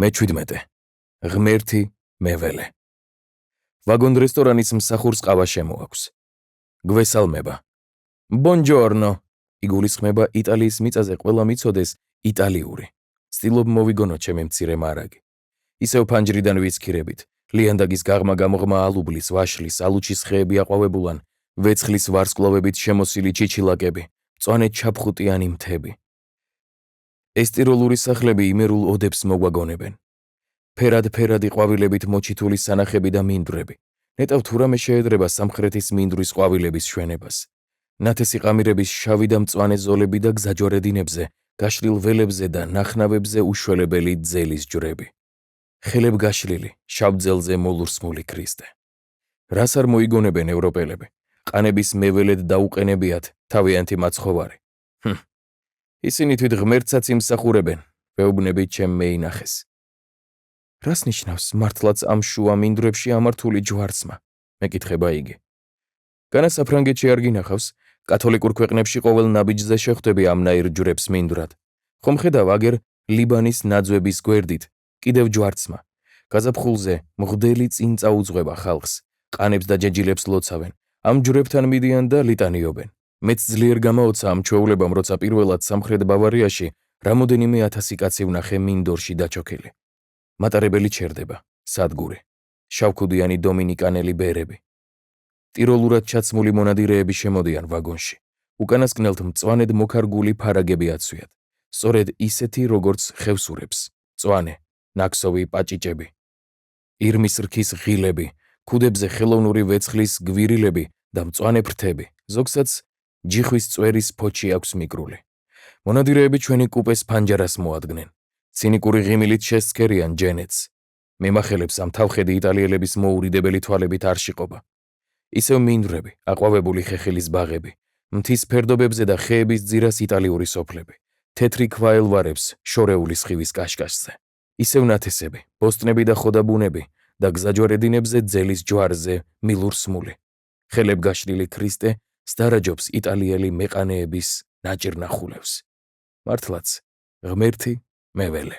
მე-17. ღმერთი მეველე. ვაგონ რესტორანის მსახურს ყავა შემოაქვს. გვესალმება. ბონჯორნო. იგულისხმება იტალიის მიწაზე ყველა მიცოდეს იტალიური. ცდილობ მოვიგონო ჩემი მცირე მარაგი. ისევ ფანჯრიდან ვიცქირებით. ლიანდაგის გაღმა გამოღმა ალუბლის, ვაშლის, ალუჩის ხეები აყვავებულან, ვეცხლის ვარსკვლავებით შემოსილი ჩიჩილაკები, მწვანე ჩაფხუტიანი მთები. ეს ტიროლური სახლები იმერულ ოდებს მოგვაგონებენ. ფერად-ფერადი ყვავილებით მოჩითული სანახები და მინდვრები. ნეტავ თუ რამე შეედრება სამხრეთის მინდვრის ყვავილების შვენებას. ნათესი ყამირების შავი და მწვანე ზოლები და გზაჯვარედინებზე, გაშლილ ველებზე და ნახნავებზე უშველებელი ძელის ჯვრები. ხელებ გაშლილი, შავ ძელზე მოლურსმული ქრისტე. რას არ მოიგონებენ ევროპელები? ყანების მეველედ დაუყენებიათ თავიანთი მაცხოვარი. ისინი თვით ღმერთსაც იმსახურებენ, ვეუბნებით ჩემ მეინახეს. რას ნიშნავს მართლაც ამ შუა მინდვრებში ამართული ჯვარცმა? მეკითხება იგი. განა საფრანგეთში არ გინახავს, კათოლიკურ ქვეყნებში ყოველ ნაბიჯზე შეხვდები ამნაირ ჯვრებს მინდვრად. ხომ ხედავ აგერ ლიბანის ნაძვების გვერდით, კიდევ ჯვარცმა. გაზაფხულზე მღვდელი წინ წაუძღვება ხალხს, ყანებს და ჯეჯილებს ლოცავენ, ამ ჯვრებთან მიდიან და ლიტანიობენ. მეც ძლიერ გამაოცა ამ ჩვეულებამ, როცა პირველად სამხრეთ ბავარიაში რამოდენიმე ათასი კაცი ვნახე მინდორში დაჩოქილი. მატარებელი ჩერდება, სადგური, შავქუდიანი დომინიკანელი ბერები. ტიროლურად ჩაცმული მონადირეები შემოდიან ვაგონში. უკანასკნელთ მწვანედ მოქარგული ფარაგები აცვიათ, სწორედ ისეთი, როგორც ხევსურებს, მწვანე, ნაქსოვი პაჭიჭები. ირმის რქის ღილები, ქუდებზე ხელოვნური ვეცხლის გვირილები და მწვანე ფრთები, ზოგსაც ჯიხვის წვერის ფოჩი აქვს მიკრული. მონადირეები ჩვენი კუპეს ფანჯარას მოადგნენ. ცინიკური ღიმილით შესცქერიან ჯენეთს. მემახელებს ამ თავხედი იტალიელების მოურიდებელი თვალებით არ შიყობა. ისევ მინდვრები, აყვავებული ხეხილის ბაღები, მთის ფერდობებზე და ხეების ძირას იტალიური სოფლები, თეთრი ქვა-ელვარებს შორეული სხივის კაშკაშზე. ისევ ნათესები, ბოსტნები და ხოდაბუნები და გზაჯვარედინებზე ძელის ჯვარზე მილურსმული. ხელებ გაშლილი ქრისტე სტარაჯობს იტალიელი მეყანეების ნაჭირნახულებს. მართლაც, ღმერთი მეველე.